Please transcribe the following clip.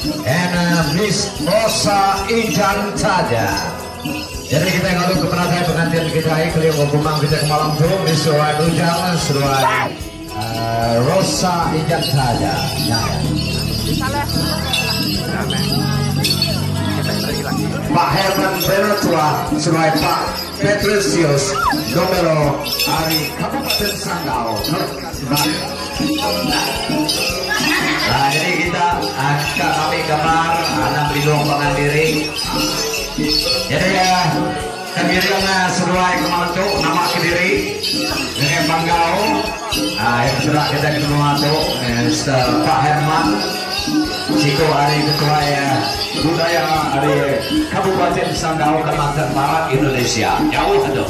and Miss Rosa Ijan Taja. Jadi kita yang lalu kepenatan pengantin kita ini keliling hukuman kita ke malam tuh Miss Rosa Ujang seruan Rosa Ijan Taja. Pak Herman Benatua seruan Pak Petrisius Domelo dari Kabupaten Sanggau. Nah, jadi kita kami gambar anak bidung pengandiri. Jadi ya kebirang seruai kemantu nama kediri dengan Panggau. Nah, yang sudah kita ketemu tuh Pak Herman Siko hari ketua ya budaya hari Kabupaten Sanggau Kalimantan Barat Indonesia. Jauh tuh.